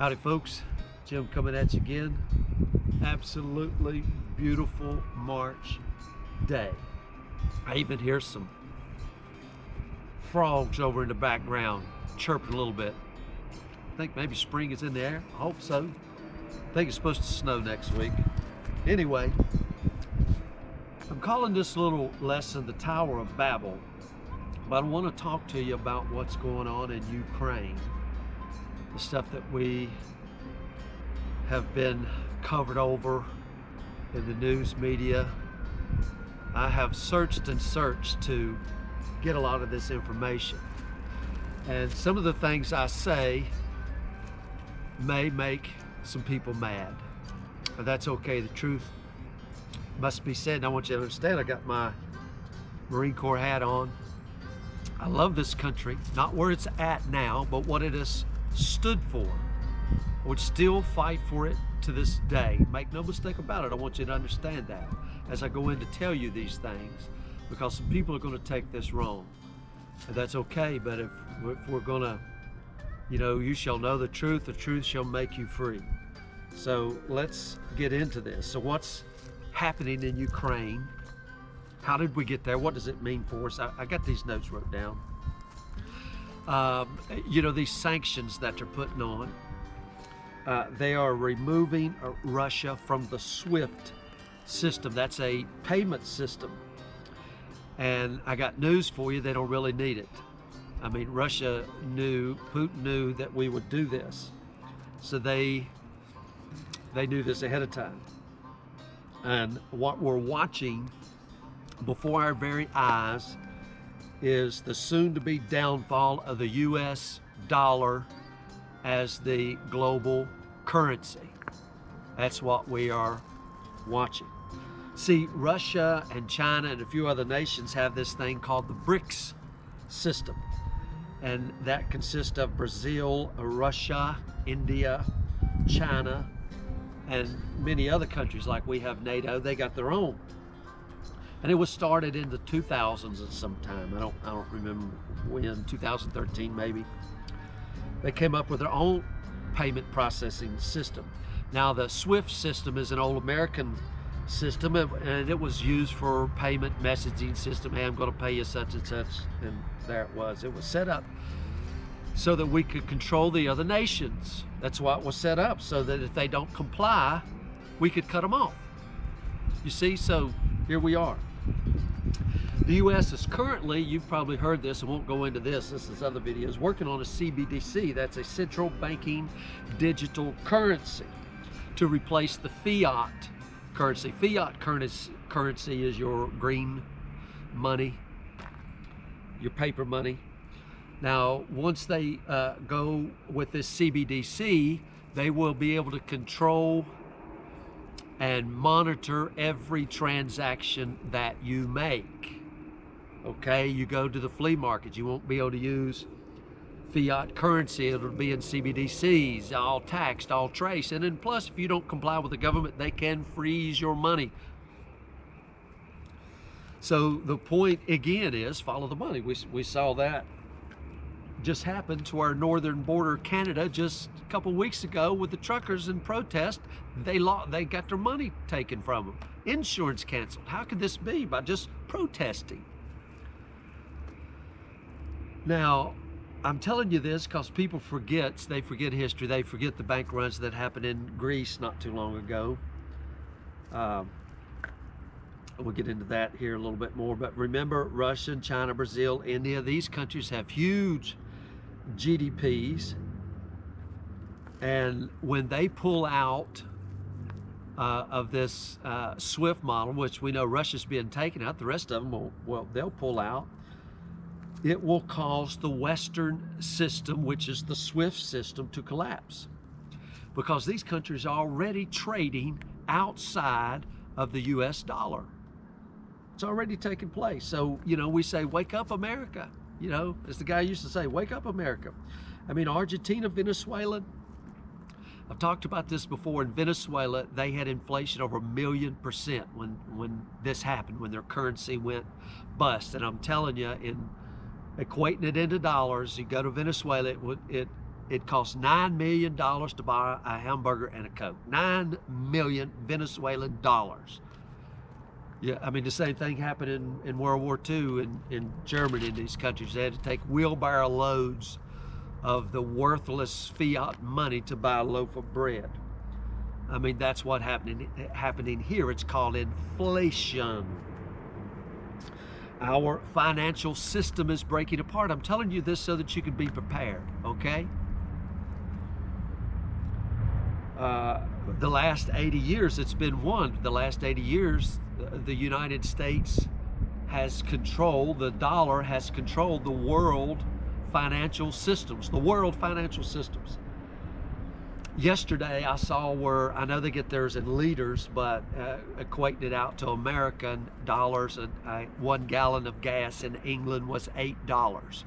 Howdy folks, Jim coming at you again. Absolutely beautiful March day. I even hear some frogs over in the background chirping a little bit. I think maybe spring is in the air. I hope so. I think it's supposed to snow next week. Anyway, I'm calling this little lesson the Tower of Babel, but I want to talk to you about what's going on in Ukraine. The stuff that we have been covered over in the news media. I have searched and searched to get a lot of this information. And some of the things I say may make some people mad. But that's okay. The truth must be said. And I want you to understand, I got my Marine Corps hat on. I love this country, not where it's at now, but what it has stood for. I would still fight for it to this day. Make no mistake about it. I want you to understand that as I go in to tell you these things, because some people are going to take this wrong. And that's okay, but if we're going to, you shall know the truth shall make you free. So let's get into this. So what's happening in Ukraine? How did we get there? What does it mean for us? I got these notes wrote down. These sanctions that they're putting on, they are removing Russia from the SWIFT system. That's a payment system. And I got news for you, they don't really need it. I mean, Putin knew that we would do this. So they knew this ahead of time. And what we're watching before our very eyes is the soon-to-be downfall of the U.S. dollar as the global currency. That's what we are watching. See, Russia and China and a few other nations have this thing called the BRICS system. And that consists of Brazil, Russia, India, China, and many other countries. Like we have NATO, they got their own. And it was started in the 2000s at some time. I don't remember when, 2013 maybe. They came up with their own payment processing system. Now the SWIFT system is an old American system, and it was used for payment messaging system. Hey, I'm going to pay you such and such, and there it was. It was set up so that we could control the other nations. That's why it was set up, so that if they don't comply, we could cut them off. You see, so here we are. The U.S. is currently, you've probably heard this, I won't go into this is other videos, working on a CBDC, that's a central banking digital currency, to replace the fiat currency. Fiat currency is your green money, your paper money. Now, once they go with this CBDC, they will be able to control and monitor every transaction that you make. Okay, you go to the flea market, you won't be able to use fiat currency. It'll be in CBDCs, all taxed, all traced. And then plus, if you don't comply with the government, they can freeze your money. So the point again is follow the money. We saw that just happened to our northern border Canada just a couple weeks ago with the truckers in protest. They got their money taken from them. Insurance canceled. How could this be? By just protesting. Now, I'm telling you this because people they forget history. They forget the bank runs that happened in Greece not too long ago. We'll get into that here a little bit more. But remember, Russia, China, Brazil, India, these countries have huge GDPs. And when they pull out of this SWIFT model, which we know Russia's being taken out, the rest of them they'll pull out. It will cause the Western system, which is the SWIFT system, to collapse, because these countries are already trading outside of the US dollar. It's already taken place. So, we say, wake up, America. As the guy used to say, wake up, America. I mean, Argentina, Venezuela, I've talked about this before. In Venezuela, they had inflation over 1,000,000% when this happened, when their currency went bust. And I'm telling you, in equating it into dollars, you go to Venezuela, It costs $9 million to buy a hamburger and a Coke. $9 million Venezuelan dollars. Yeah, I mean, the same thing happened in World War II in Germany, in these countries. They had to take wheelbarrow loads of the worthless fiat money to buy a loaf of bread. I mean, that's what happening here. It's called inflation. Our financial system is breaking apart. I'm telling you this so that you can be prepared, okay? The last 80 years, it's been won. The last 80 years, the United States has controlled, the dollar has controlled the world financial systems, Yesterday, I saw where, I know they get theirs in liters, but equating it out to American dollars, and 1 gallon of gas in England was $8.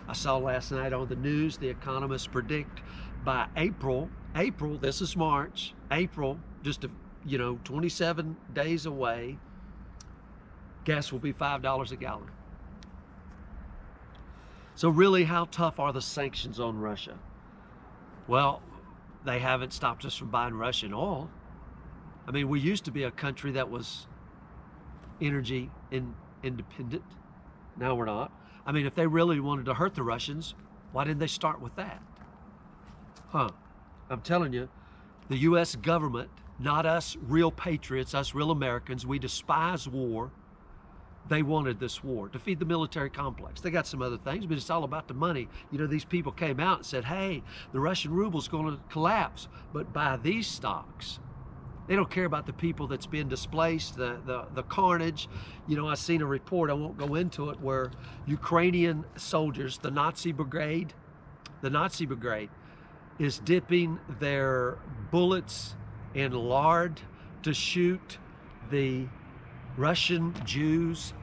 I saw last night on the news, the economists predict by April, this is March, April, just 27 days away, gas will be $5 a gallon. So really, how tough are the sanctions on Russia? Well, they haven't stopped us from buying Russian oil. I mean, we used to be a country that was energy independent. Now we're not. I mean, if they really wanted to hurt the Russians, why didn't they start with that? I'm telling you, the U.S. government, not us real patriots, us real Americans, we despise war. They wanted this war to feed the military complex. They got some other things, but it's all about the money. These people came out and said, hey, the Russian ruble's going to collapse, but buy these stocks. They don't care about the people that's been displaced, the carnage. I've seen a report, I won't go into it, where Ukrainian soldiers, the Nazi brigade is dipping their bullets in lard to shoot the Russian Jews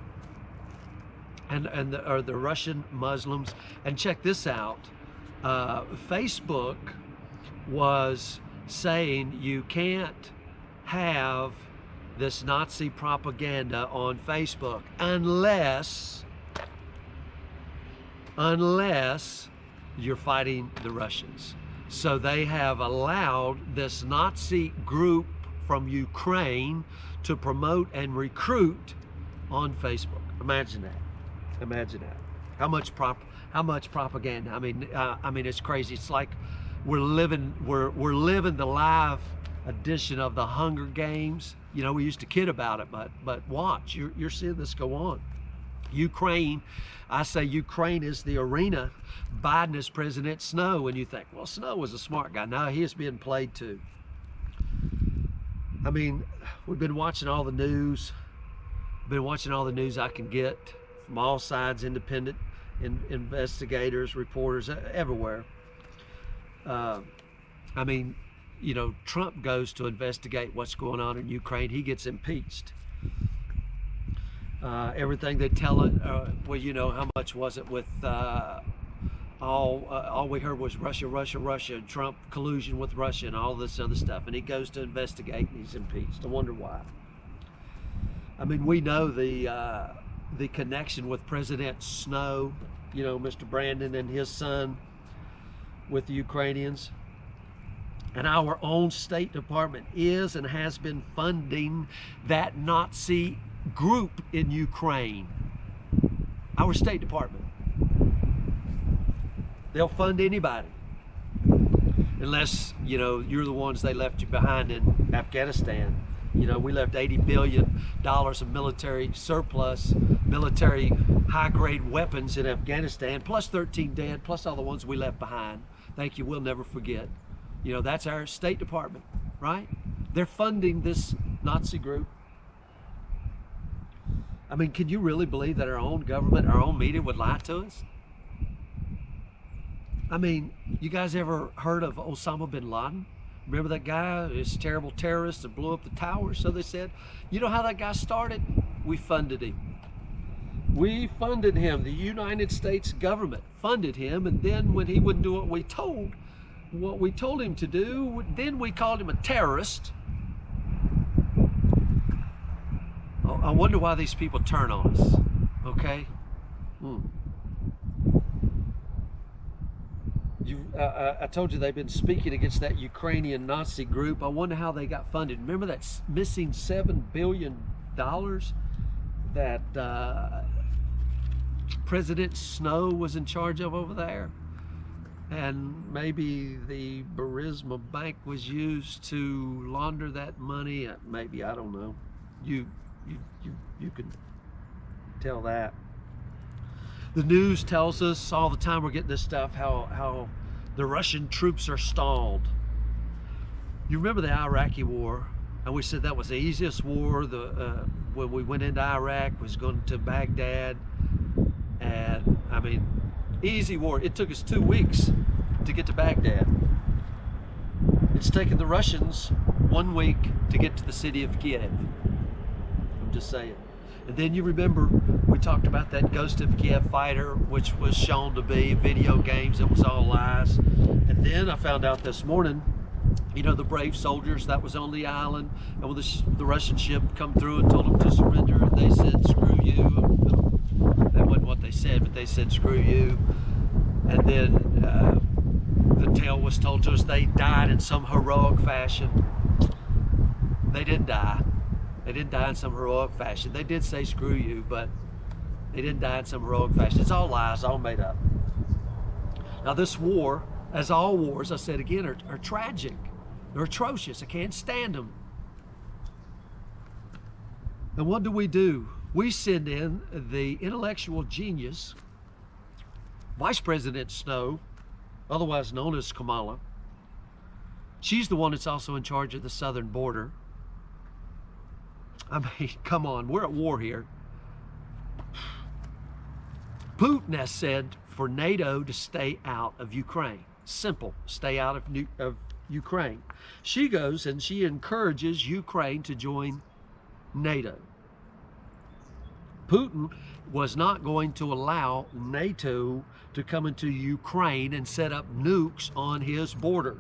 or the Russian Muslims. And check this out. Facebook was saying you can't have this Nazi propaganda on Facebook unless you're fighting the Russians. So they have allowed this Nazi group from Ukraine to promote and recruit on Facebook. Imagine that. How much propaganda? I mean, it's crazy. It's like we're living the live edition of the Hunger Games. We used to kid about it, but watch, you're seeing this go on. Ukraine, I say Ukraine is the arena. Biden is President Snow, and you think, well, Snow was a smart guy. No, he is being played too. I mean, we've been watching all the news. I can get from all sides, independent investigators, reporters, everywhere. I mean, Trump goes to investigate what's going on in Ukraine. He gets impeached. Everything they tell it, how much was it with all we heard was Russia, Trump collusion with Russia and all this other stuff. And he goes to investigate and he's impeached. I wonder why. I mean, we know the connection with President Snow, Mr. Brandon and his son with the Ukrainians. And our own State Department is and has been funding that Nazi group in Ukraine. Our State Department. They'll fund anybody. Unless, you're the ones they left you behind in Afghanistan. We left $80 billion of military surplus, military high-grade weapons in Afghanistan, plus 13 dead, plus all the ones we left behind. Thank you, we'll never forget. That's our State Department, right? They're funding this Nazi group. I mean, can you really believe that our own government, our own media would lie to us? I mean, you guys ever heard of Osama bin Laden? Remember that guy, this terrible terrorist that blew up the towers? So they said, you know how that guy started? We funded him. We funded him. The United States government funded him, and then when he wouldn't do what we told him to do, then we called him a terrorist. I wonder why these people turn on us, okay? I told you they've been speaking against that Ukrainian Nazi group. I wonder how they got funded. Remember that missing $7 billion that President Snow was in charge of over there? And maybe the Burisma Bank was used to launder that money. Maybe, I don't know. You can tell that. The news tells us all the time, we're getting this stuff, how the Russian troops are stalled. You remember the Iraqi war, and we said that was the easiest war. When we went into Iraq, was going to Baghdad, and I mean, easy war. It took us 2 weeks to get to Baghdad. It's taken the Russians 1 week to get to the city of Kiev. I'm just saying. And then you remember we talked about that Ghost of Kiev fighter, which was shown to be video games. It was all lies. And then I found out this morning, you know, the brave soldiers that was on the island, and when the Russian ship come through and told them to surrender, and they said, screw you. That wasn't what they said, but they said, screw you. And then the tale was told to us they died in some heroic fashion. They didn't die. They didn't die in some heroic fashion. They did say screw you, but they didn't die in some heroic fashion. It's all lies, all made up. Now this war, as all wars, I said again, are tragic. They're atrocious. I can't stand them. And what do? We send in the intellectual genius, Vice President Snow, otherwise known as Kamala. She's the one that's also in charge of the southern border. I mean, come on, we're at war here. Putin has said for NATO to stay out of Ukraine. Simple, stay out of Ukraine. She goes and she encourages Ukraine to join NATO. Putin was not going to allow NATO to come into Ukraine and set up nukes on his border,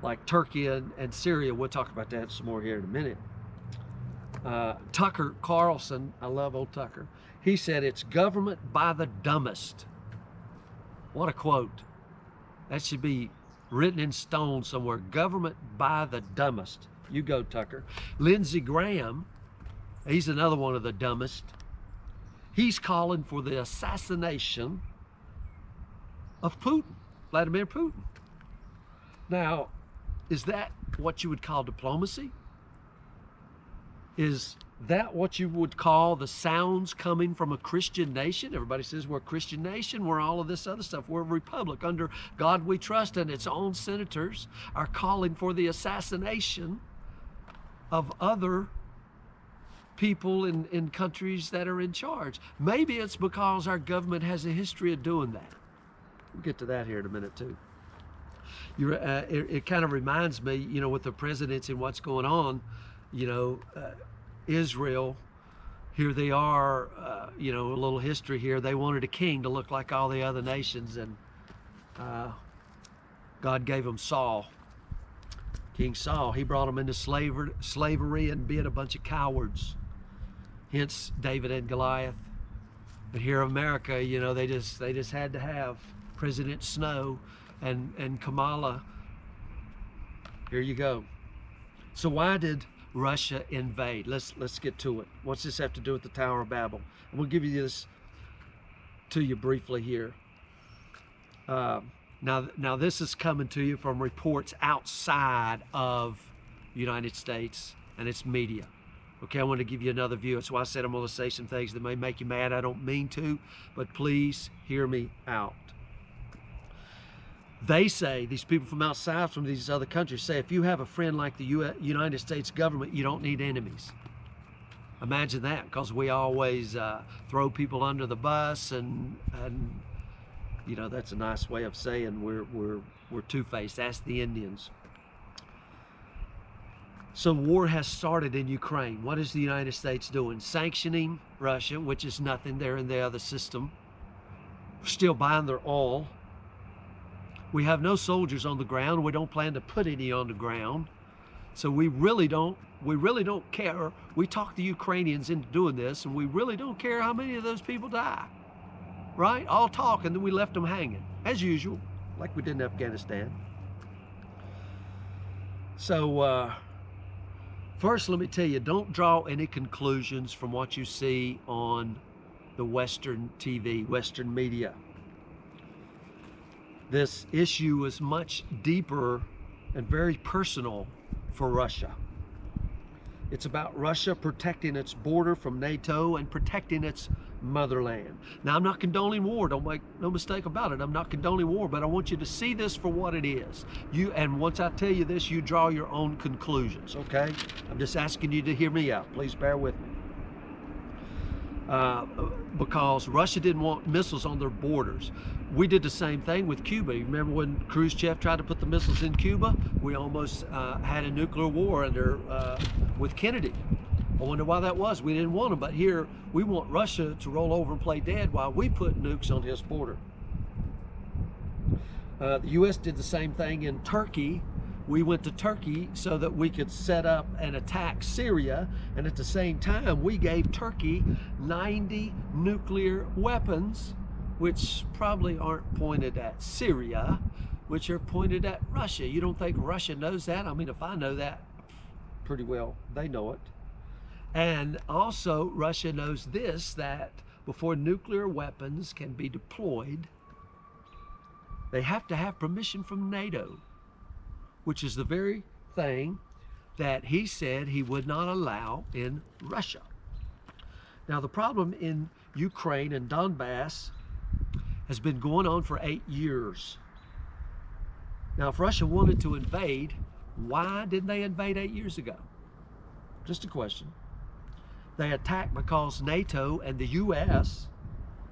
like Turkey and Syria. We'll talk about that some more here in a minute. Tucker Carlson, I love old Tucker, he said it's government by the dumbest. What a quote. That should be written in stone somewhere. Government by the dumbest. You go, Tucker. Lindsey Graham, he's another one of the dumbest. He's calling for the assassination of Putin, Vladimir Putin. Now, is that what you would call diplomacy? Is that what you would call the sounds coming from a Christian nation? Everybody says we're a Christian nation, we're all of this other stuff. We're a republic under God we trust, and its own senators are calling for the assassination of other people in countries that are in charge. Maybe it's because our government has a history of doing that. We'll get to that here in a minute too. It kind of reminds me, you know, with the presidency and what's going on, you know, Israel, here they are, you know, a little history here. They wanted a king to look like all the other nations, and God gave them Saul. King Saul, he brought them into slavery and being a bunch of cowards. Hence David and Goliath. But here in America, you know, they just had to have President Snow and Kamala. Here you go. So why did Russia invade? Let's get to it. What's this have to do with the Tower of Babel? And we'll give you this to you briefly here. Now this is coming to you from reports outside of the United States and its media. Okay, I want to give you another view. That's why I said I'm going to say some things that may make you mad. I don't mean to, but please hear me out. They say, these people from outside, from these other countries, say if you have a friend like the United States government, you don't need enemies. Imagine that, because we always throw people under the bus, and you know, that's a nice way of saying we're two-faced. Ask the Indians. So war has started in Ukraine. What is the United States doing? Sanctioning Russia, which is nothing. They're in the other system. Still buying their oil. We have no soldiers on the ground. We don't plan to put any on the ground. So we really don't care. We talked the Ukrainians into doing this, and we really don't care how many of those people die. Right? All talk, and then we left them hanging, as usual. like we did in Afghanistan. So first, let me tell you, don't draw any conclusions from what you see on the Western TV, Western media. This issue is much deeper and very personal for Russia. It's about Russia protecting its border from NATO and protecting its motherland. Now, I'm not condoning war. Don't make no mistake about it. I'm not condoning war, but I want you to see this for what it is. And once I tell you this, you draw your own conclusions, okay? I'm just asking you to hear me out. Please bear with me. Because Russia didn't want missiles on their borders. We did the same thing with Cuba. You remember when Khrushchev tried to put the missiles in Cuba? We almost had a nuclear war with Kennedy. I wonder why that was. We didn't want them, but here we want Russia to roll over and play dead while we put nukes on his border. The U.S. did the same thing in Turkey. We went to Turkey so that we could set up and attack Syria, and at the same time we gave Turkey 90 nuclear weapons, which probably aren't pointed at Syria, which are pointed at Russia. You don't think Russia knows that? I mean, if I know that pretty well, they know it. And also Russia knows this, that before nuclear weapons can be deployed, they have to have permission from NATO, which is the very thing that he said he would not allow in Russia. Now, the problem in Ukraine and Donbass has been going on for 8 years. Now, if Russia wanted to invade, why didn't they invade 8 years ago? Just a question. They attacked because NATO and the U.S.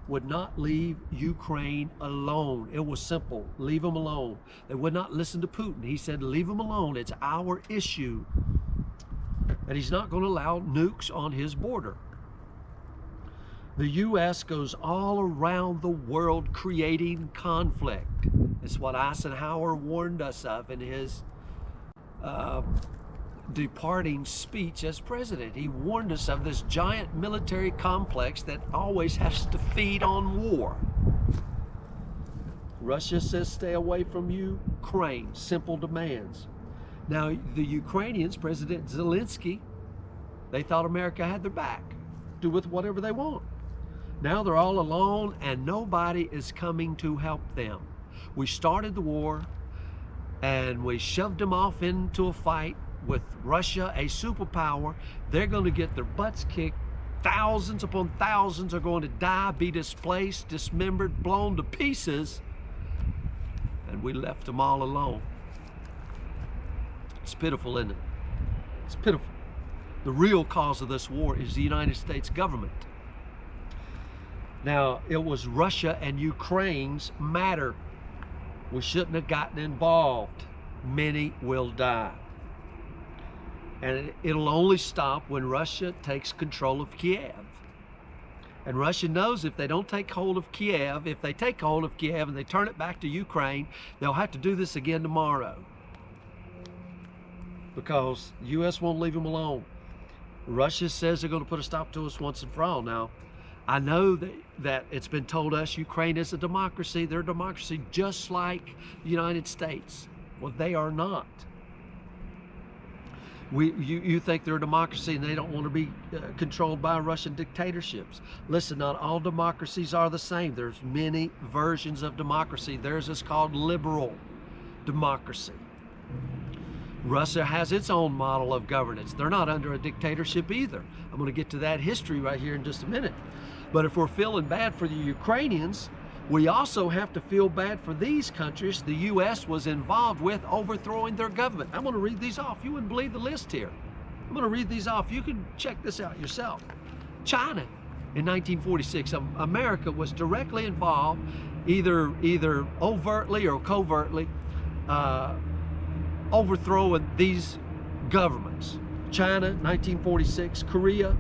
would not leave Ukraine alone. It was simple. Leave them alone. They would not listen to Putin. He said, leave them alone. It's our issue. And he's not going to allow nukes on his border. The U.S. goes all around the world creating conflict. It's what Eisenhower warned us of in his departing speech as president. He warned us of this giant military complex that always has to feed on war. Russia says stay away from Ukraine. Simple demands. Now, the Ukrainians, President Zelensky, they thought America had their back. Do with whatever they want. Now they're all alone and nobody is coming to help them. We started the war and we shoved them off into a fight with Russia, a superpower. They're going to get their butts kicked. Thousands upon thousands are going to die, be displaced, dismembered, blown to pieces, and we left them all alone. It's pitiful, isn't it? It's pitiful. The real cause of this war is the United States government. Now, it was Russia and Ukraine's matter. We shouldn't have gotten involved. Many will die. And it'll only stop when Russia takes control of Kiev. And Russia knows if they don't take hold of Kiev, if they take hold of Kiev and they turn it back to Ukraine, they'll have to do this again tomorrow. Because the U.S. won't leave them alone. Russia says they're going to put a stop to us once and for all. Now, I know that it's been told us Ukraine is a democracy. They're a democracy just like the United States. Well, they are not. You think they're a democracy and they don't want to be controlled by Russian dictatorships. Listen, not all democracies are the same. There's many versions of democracy. Theirs is called liberal democracy. Russia has its own model of governance. They're not under a dictatorship either. I'm going to get to that history right here in just a minute. But if we're feeling bad for the Ukrainians, we also have to feel bad for these countries the U.S. was involved with overthrowing their government. I'm going to read these off. You wouldn't believe the list here. I'm going to read these off. You can check this out yourself. China in 1946, America was directly involved, either overtly or covertly, overthrowing these governments. China, 1946, Korea,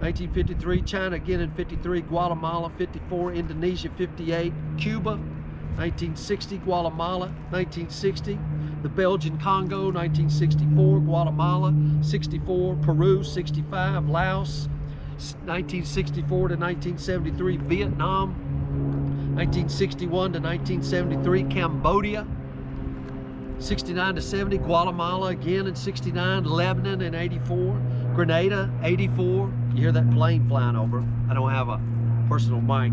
1953, China again in 53, Guatemala 54, Indonesia 58, Cuba 1960, Guatemala 1960, the Belgian Congo 1964, Guatemala 64, Peru 65, Laos 1964 to 1973, Vietnam 1961 to 1973, Cambodia. 69 to 70, Guatemala again in 69, Lebanon in 84, Grenada 84. You hear that plane flying over. I don't have a personal mic.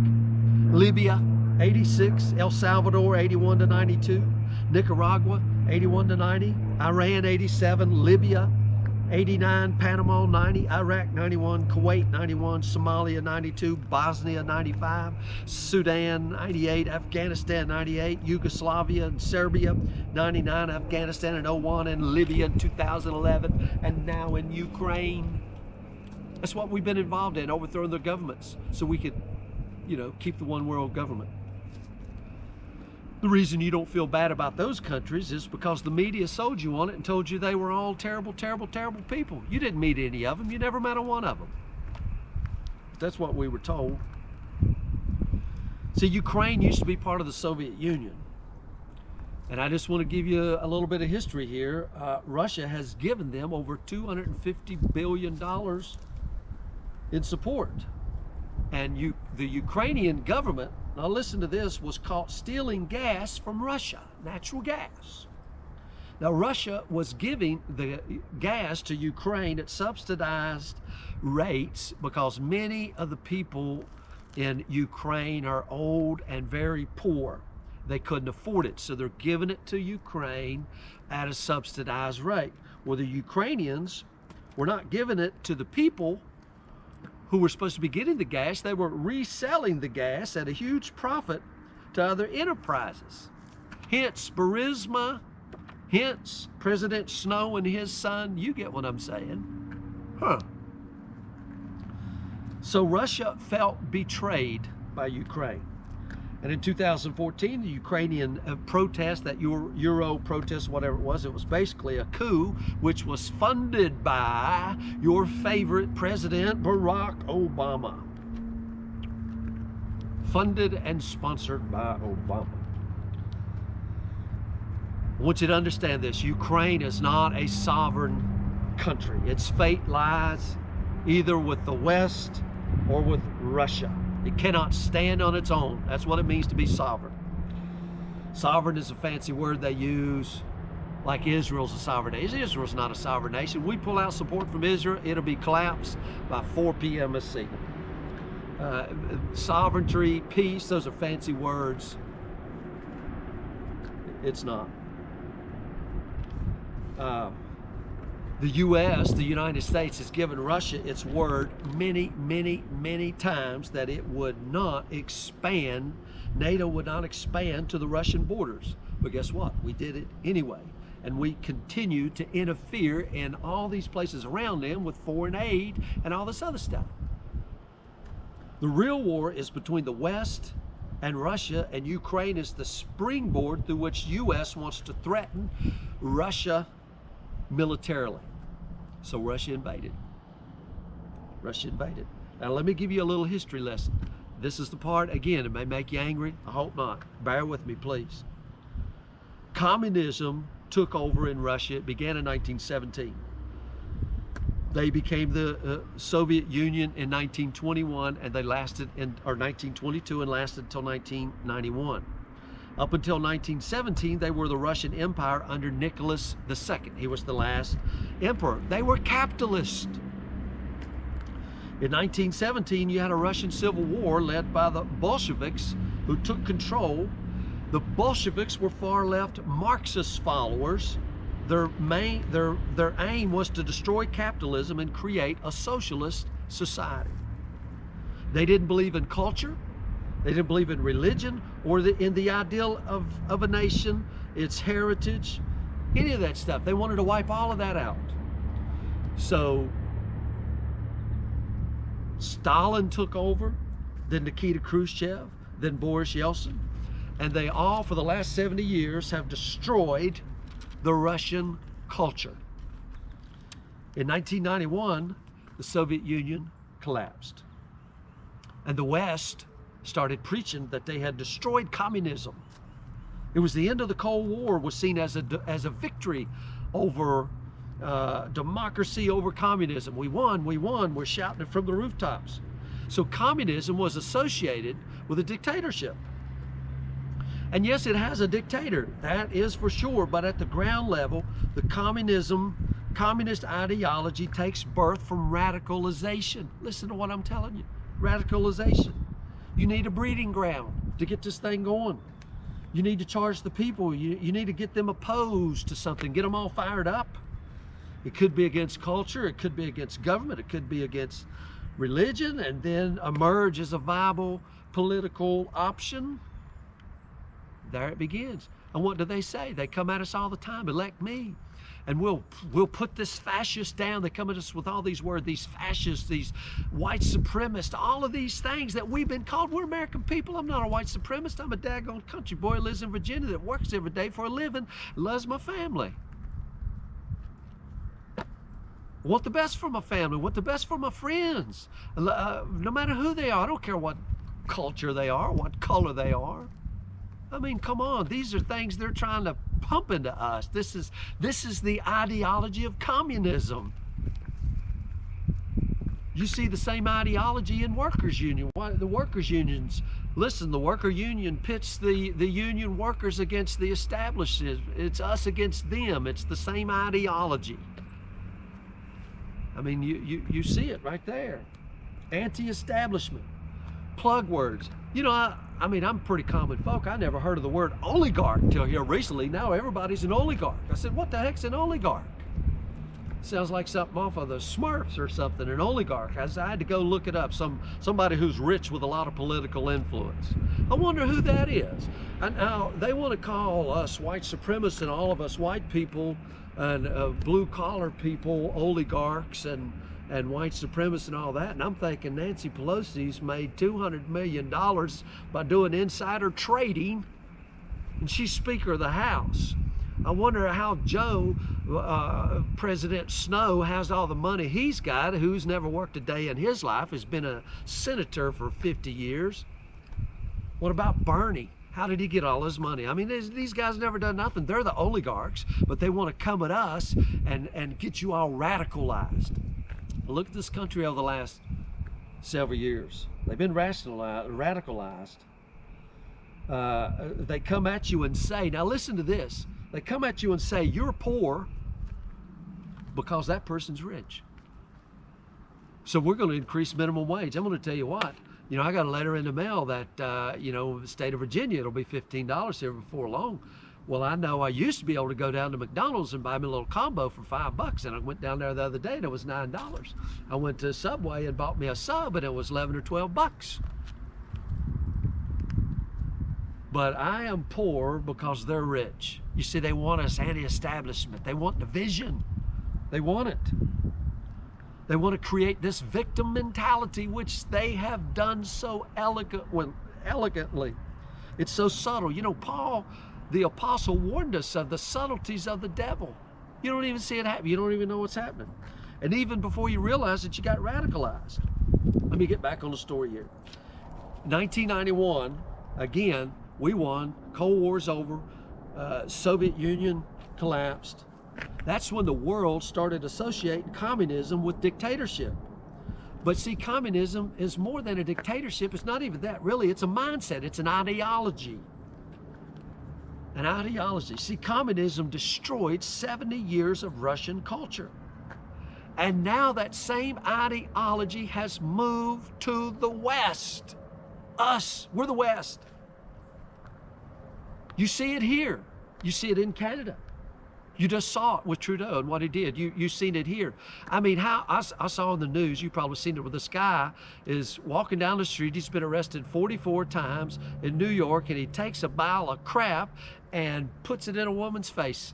Libya 86, El Salvador 81 to 92, Nicaragua 81 to 90, Iran 87, Libya 89, Panama 90, Iraq 91, Kuwait 91, Somalia 92, Bosnia 95, Sudan 98, Afghanistan 98, Yugoslavia and Serbia 99, Afghanistan in 01, and Libya in 2011, and now in Ukraine. That's what we've been involved in, overthrowing their governments so we could, you know, keep the one world government. The reason you don't feel bad about those countries is because the media sold you on it and told you they were all terrible, terrible, terrible people. You didn't meet any of them. You never met a one of them. That's what we were told. See, Ukraine used to be part of the Soviet Union. And I just want to give you a little bit of history here. Russia has given them over $250 billion in support. And the Ukrainian government, now listen to this, was caught stealing gas from Russia, natural gas. Now Russia was giving the gas to Ukraine at subsidized rates because many of the people in Ukraine are old and very poor. They couldn't afford it, so they're giving it to Ukraine at a subsidized rate. Well, the Ukrainians were not giving it to the people who were supposed to be getting the gas. They were reselling the gas at a huge profit to other enterprises. Hence Burisma, hence President Snow and his son. You get what I'm saying? So Russia felt betrayed by Ukraine. And in 2014, the Ukrainian protest, that Euro protest, whatever it was basically a coup, which was funded by your favorite president, Barack Obama. Funded and sponsored by Obama. I want you to understand this. Ukraine is not a sovereign country. Its fate lies either with the West or with Russia. It cannot stand on its own. That's what it means to be sovereign. Sovereign is a fancy word they use, like Israel's a sovereign nation. Israel's not a sovereign nation. We pull out support from Israel, it'll be collapsed by 4 p.m. this evening. Sovereignty, peace, those are fancy words. It's not. The U.S., the United States, has given Russia its word many, many, many times that it would not expand, NATO would not expand to the Russian borders. But guess what? We did it anyway. And we continue to interfere in all these places around them with foreign aid and all this other stuff. The real war is between the West and Russia, and Ukraine is the springboard through which U.S. wants to threaten Russia militarily. So Russia invaded. Russia invaded. Now let me give you a little history lesson. This is the part, again, it may make you angry. I hope not. Bear with me, please. Communism took over in Russia. It began in 1917. They became the Soviet Union in 1921, and they lasted or 1922, and lasted until 1991. Up until 1917, they were the Russian Empire under Nicholas II. He was the last emperor. They were capitalist. In 1917, you had a Russian Civil War led by the Bolsheviks, who took control. The Bolsheviks were far-left Marxist followers. Their aim was to destroy capitalism and create a socialist society. They didn't believe in culture. They didn't believe in religion or in the ideal of a nation, its heritage, any of that stuff. They wanted to wipe all of that out. So Stalin took over, then Nikita Khrushchev, then Boris Yeltsin, and they all, for the last 70 years, have destroyed the Russian culture. In 1991, the Soviet Union collapsed, and the West started preaching that they had destroyed communism. It was the end of the Cold War, was seen as a victory over democracy over communism. We won, we're shouting it from the rooftops. So communism was associated with a dictatorship. And yes, it has a dictator, that is for sure, but at the ground level, the communist ideology takes birth from radicalization. Listen to what I'm telling you, radicalization. You need a breeding ground to get this thing going. You need to charge the people, you need to get them opposed to something, get them all fired up. It could be against culture, it could be against government, it could be against religion, and then emerge as a viable political option. There it begins. And what do they say? They come at us all the time, elect me. And we'll put this fascist down. They come at us with all these words, these fascists, these white supremacists, all of these things that we've been called. We're American people. I'm not a white supremacist. I'm a daggone country boy who lives in Virginia that works every day for a living, loves my family. I want the best for my family, I want the best for my friends. No matter who they are, I don't care what culture they are, what color they are. I mean, come on, these are things they're trying to pump into us. This is the ideology of communism. You see the same ideology in workers' union. The workers' unions, listen, the worker union pits the union workers against the establishment. It's us against them. It's the same ideology. I mean, you see it right there. Anti-establishment. Plug words. You know, I mean, I'm pretty common folk. I never heard of the word oligarch until here recently. Now everybody's an oligarch. I said, what the heck's an oligarch? Sounds like something off of the Smurfs or something, an oligarch. I had to go look it up. Somebody who's rich with a lot of political influence. I wonder who that is. And now they want to call us white supremacists and all of us white people and blue collar people oligarchs and white supremacists and all that. And I'm thinking Nancy Pelosi's made $200 million by doing insider trading, and she's Speaker of the House. I wonder how Joe, President Snow, has all the money he's got, who's never worked a day in his life, has been a senator for 50 years. What about Bernie? How did he get all his money? I mean, these guys never done nothing. They're the oligarchs, but they want to come at us and get you all radicalized. Look at this country over the last several years. They've been radicalized. They come at you and say, now listen to this. They come at you and say, you're poor because that person's rich. So we're going to increase minimum wage. I'm going to tell you what, you know, I got a letter in the mail that, you know, the state of Virginia, it'll be $15 here before long. Well, I know I used to be able to go down to McDonald's and buy me a little combo for $5, and I went down there the other day and it was $9. I went to Subway and bought me a sub and it was 11 or 12 bucks. But I am poor because they're rich. You see, they want us anti-establishment. They want division. They want it. They want to create this victim mentality, which they have done so elegantly. It's so subtle. You know, Paul, the apostle, warned us of the subtleties of the devil. You don't even see it happen. You don't even know what's happening. And even before you realize it, you got radicalized. Let me get back on the story here. 1991, again, we won. Cold War's over. Soviet Union collapsed. That's when the world started associating communism with dictatorship. But see, communism is more than a dictatorship. It's not even that, really. It's a mindset. It's an ideology. An ideology. See, communism destroyed 70 years of Russian culture. And now that same ideology has moved to the West. Us, we're the West. You see it here. You see it in Canada. You just saw it with Trudeau and what he did. You've seen it here. I mean, how I saw in the news, you've probably seen it, where this guy is walking down the street. He's been arrested 44 times in New York, and he takes a bottle of crap and puts it in a woman's face.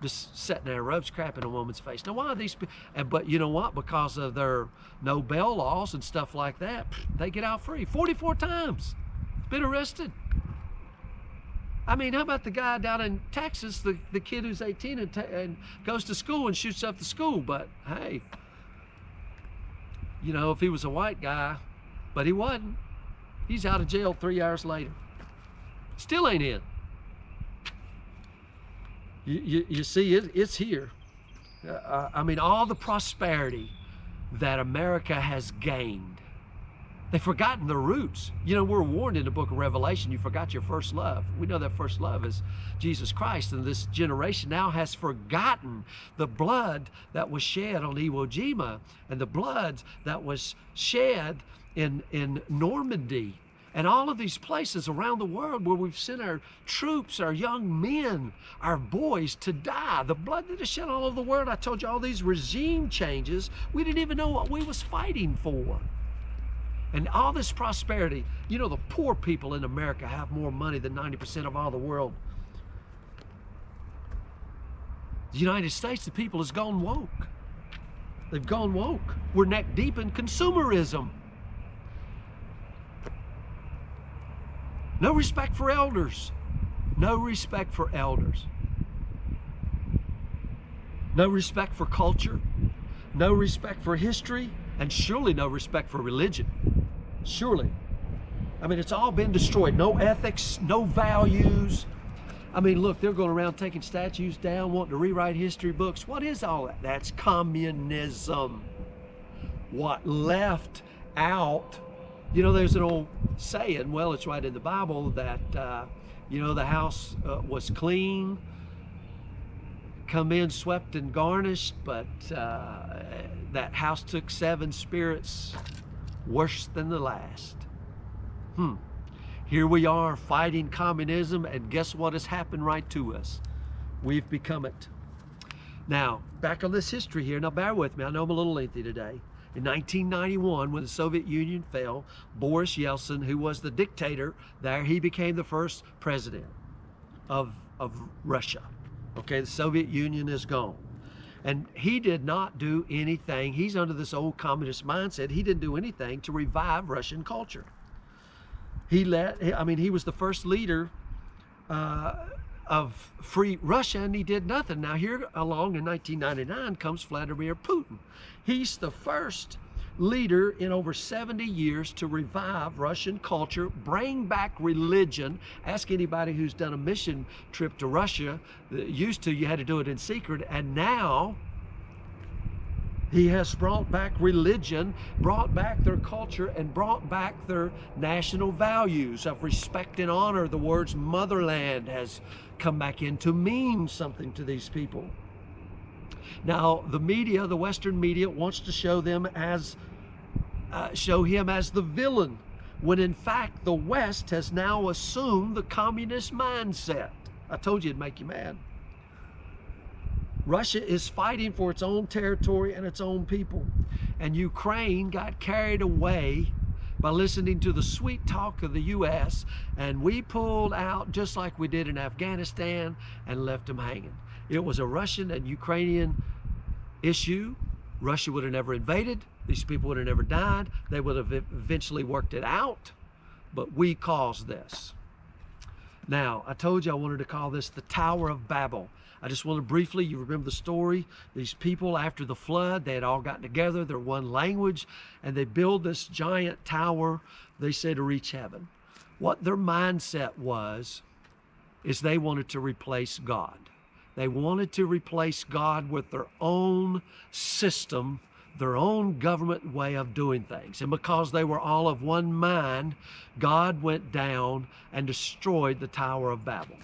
Just sitting there, rubs crap in a woman's face. Now, why are these people? But you know what? Because of their no bail laws and stuff like that, they get out free. 44 times. Been arrested. I mean, how about the guy down in Texas, the kid who's 18 and goes to school and shoots up the school? But hey, you know, if he was a white guy, but he wasn't, he's out of jail 3 hours later. Still ain't in. You see, it's here. I mean, all the prosperity that America has gained They've forgotten their roots. You know, we're warned in the book of Revelation, you forgot your first love. We know that first love is Jesus Christ, and this generation now has forgotten the blood that was shed on Iwo Jima and the blood that was shed in Normandy and all of these places around the world where we've sent our troops, our young men, our boys to die. The blood that is shed all over the world. I told you all these regime changes, we didn't even know what we was fighting for. And all this prosperity, you know, the poor people in America have more money than 90% of all the world. The United States, the people has gone woke. They've gone woke. We're neck deep in consumerism. No respect for elders. No respect for elders. No respect for culture. No respect for history. And surely no respect for religion. Surely. I mean, it's all been destroyed. No ethics, no values. I mean, look, they're going around taking statues down, wanting to rewrite history books. What is all that? That's communism. What left out, you know, there's an old saying, well, it's right in the Bible, that, you know, the house was clean, come in swept and garnished, but that house took 7 spirits worse than the last. Here we are fighting communism, and guess what has happened right to us? We've become it. Now, back on this history here, now bear with me, I know I'm a little lengthy today. In 1991, when the Soviet Union fell, Boris Yeltsin, who was the dictator there, he became the first president of Russia. Okay, the Soviet Union is gone. And he did not do anything. He's under this old communist mindset. He didn't do anything to revive Russian culture. He was the first leader of free Russia, and he did nothing. Now here along in 1999 comes Vladimir Putin. He's the first leader in over 70 years to revive Russian culture, bring back religion. Ask anybody who's done a mission trip to Russia. Used to, you had to do it in secret, and now he has brought back religion, brought back their culture, and brought back their national values of respect and honor. The words motherland has come back in to mean something to these people. Now, the media, the Western media, wants to show them as show him as the villain, when in fact the West has now assumed the communist mindset. I told you it'd make you mad. Russia is fighting for its own territory and its own people. And Ukraine got carried away by listening to the sweet talk of the U.S. and we pulled out just like we did in Afghanistan and left them hanging. It was a Russian and Ukrainian issue. Russia would have never invaded. These people would have never died. They would have eventually worked it out, but we caused this. Now, I told you I wanted to call this the Tower of Babel. I just want to briefly, you remember the story, these people after the flood, they had all gotten together, they're one language, and they build this giant tower, they say, to reach heaven. What their mindset was, is they wanted to replace God. They wanted to replace God with their own system, their own government way of doing things. And because they were all of one mind, God went down and destroyed the Tower of Babel.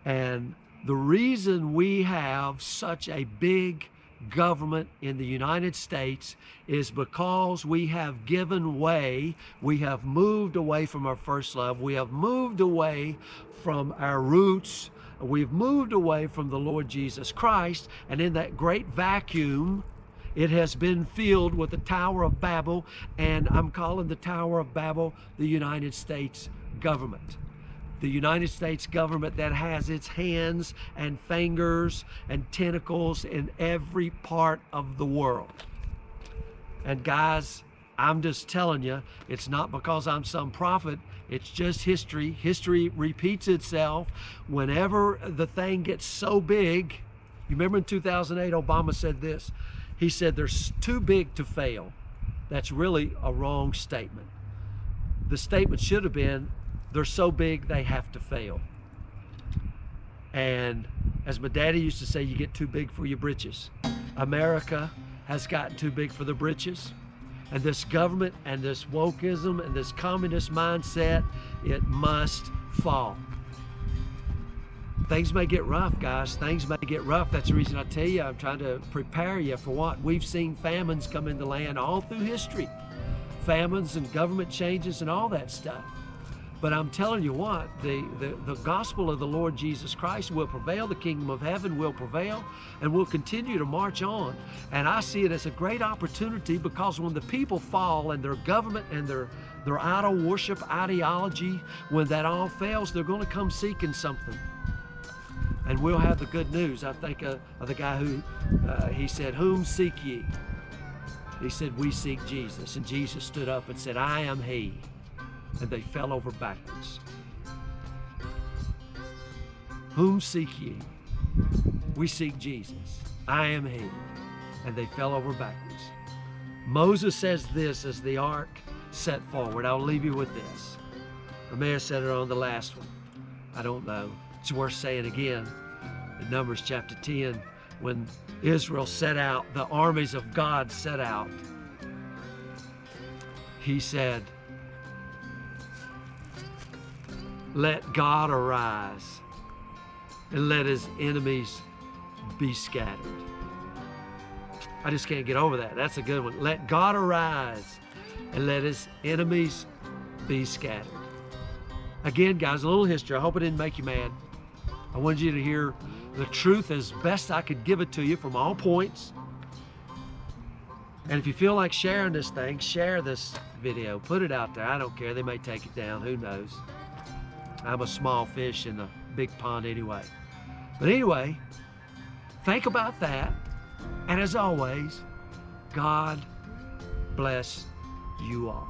And the reason we have such a big government in the United States is because we have given way, we have moved away from our first love, we have moved away from our roots, we've moved away from the Lord Jesus Christ, and in that great vacuum, it has been filled with the Tower of Babel, and I'm calling the Tower of Babel the United States government. The United States government that has its hands and fingers and tentacles in every part of the world. And guys, I'm just telling you, it's not because I'm some prophet, it's just history. History repeats itself. Whenever the thing gets so big, you remember in 2008, Obama said this. He said, they're too big to fail. That's really a wrong statement. The statement should have been, they're so big they have to fail. And as my daddy used to say, you get too big for your britches. America has gotten too big for the britches. And this government and this wokeism and this communist mindset, it must fall. Things may get rough, guys. Things may get rough. That's the reason I tell you, I'm trying to prepare you for what. We've seen famines come in the land all through history. Famines and government changes and all that stuff. But I'm telling you what, the gospel of the Lord Jesus Christ will prevail. The kingdom of heaven will prevail, and we'll continue to march on. And I see it as a great opportunity, because when the people fall and their government and their idol worship ideology, when that all fails, they're going to come seeking something. And we'll have the good news. I think of the guy who, he said, "Whom seek ye?" He said, "We seek Jesus." And Jesus stood up and said, "I am he." And they fell over backwards. "Whom seek ye?" We seek Jesus. "I am he." And they fell over backwards. Moses says this as the ark set forward. I'll leave you with this. I may have said it on the last one. I don't know. It's worth saying again. In Numbers chapter 10, when Israel set out, the armies of God set out, he said, "Let God arise and let his enemies be scattered." I just can't get over that. That's a good one. Let God arise and let his enemies be scattered. Again, guys, a little history. I hope it didn't make you mad. I wanted you to hear the truth as best I could give it to you from all points. And if you feel like sharing this thing, share this video. Put it out there. I don't care. They may take it down. Who knows? I'm a small fish in a big pond anyway. But anyway, think about that. And as always, God bless you all.